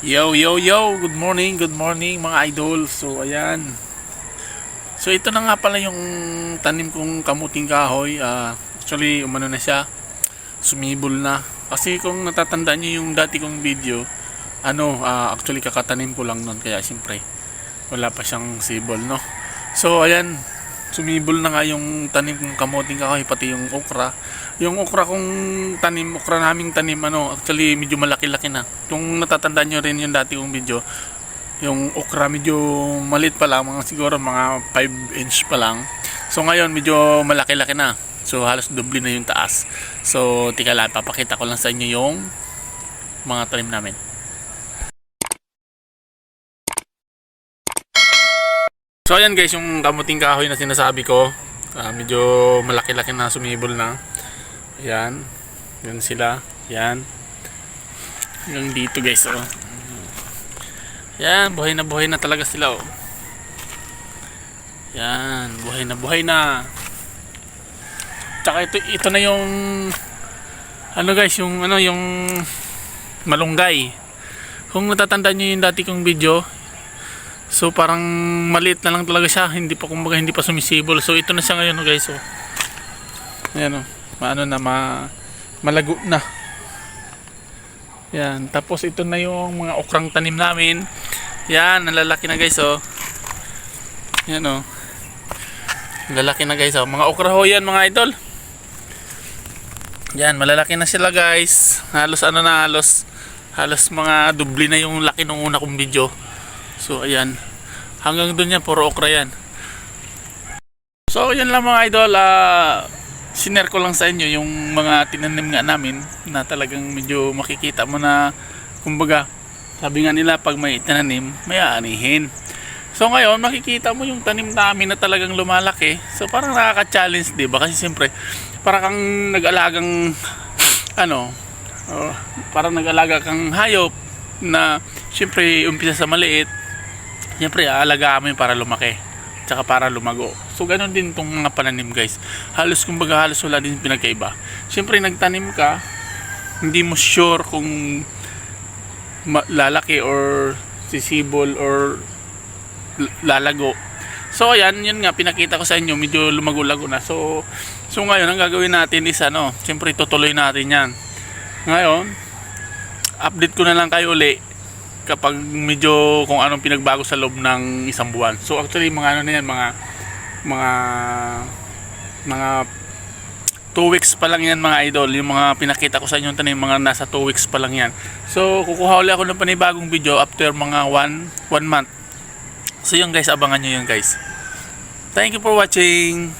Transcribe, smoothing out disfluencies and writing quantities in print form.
Yo, good morning mga idol. So ayan. So ito na nga pala yung tanim kong kamuting kahoy. Actually umano na siya, sumibol na. Kasi kung natatandaan niyo yung dati kong video, actually kakatanim ko lang nun, kaya siyempre wala pa siyang sibol, no. So ayan, sumibol na nga yung tanim kong kamuting kahoy, pati yung okra. Yung okra kong tanim, okra naming tanim, actually medyo malaki-laki na. Kung natatandaan nyo rin yung dati kong video, yung okra medyo maliit pa lang, siguro mga 5 inch pa lang. So ngayon medyo malaki-laki na. So halos doble na yung taas. So tika lang, papakita ko lang sa inyo yung mga tanim namin. So ayan guys, yung kamuting kahoy na sinasabi ko, medyo malaki-laki na, sumibol na. Ayan, yan sila, yan. Yung dito guys, oh. Yan, buhay na talaga sila, oh. Yan, buhay na. Tsaka ito na yung guys, yung malunggay. Kung natatandaan niyo yung dati kong video, so parang maliit na lang talaga siya, hindi pa sumisibol. So ito na siya ngayon, guys, oh. Ayan, oh. Malago na. Yan, tapos ito na yung mga okrang tanim namin. Yan, nalalaki na guys, oh. Yan, oh. Nalalaki na guys, oh. Mga okra ho yan mga idol. Yan, malalaki na sila guys. Halos halos mga dubli na yung laki nung una kong video. So ayan, hanggang dun yan, puro okra yan. So yan lang mga idol, sinare ko lang sa inyo yung mga tinanim nga namin na talagang medyo makikita mo na, kumbaga sabi nga nila, pag may tinanim may aanihin. So ngayon makikita mo yung tanim namin na talagang lumalaki. So parang nakaka-challenge, diba? Kasi siyempre parang kang nag-alagang parang nag-alaga kang hayop na siyempre umpisa sa maliit, siyempre aalagaan mo yun para lumaki tsaka para lumago. So ganoon din tong mga pananim guys. Halos wala din pinagkaiba. Siyempre nagtanim ka, hindi mo sure kung lalaki or sisibol or lalago. So ayan, yun nga pinakita ko sa inyo, medyo lumago-lago na. So ngayon ang gagawin natin is siyempre tutuloy natin yan. Ngayon, update ko na lang kayo uli kapag medyo kung anong pinagbago sa loob ng isang buwan. So actually mga mga 2 weeks pa lang yan mga idol. Yung mga pinakita ko sa inyo tanim, mga nasa 2 weeks pa lang yan. So kukuha ulit ako ng panibagong video after mga 1 month. So yun guys, abangan nyo yun guys. Thank you for watching.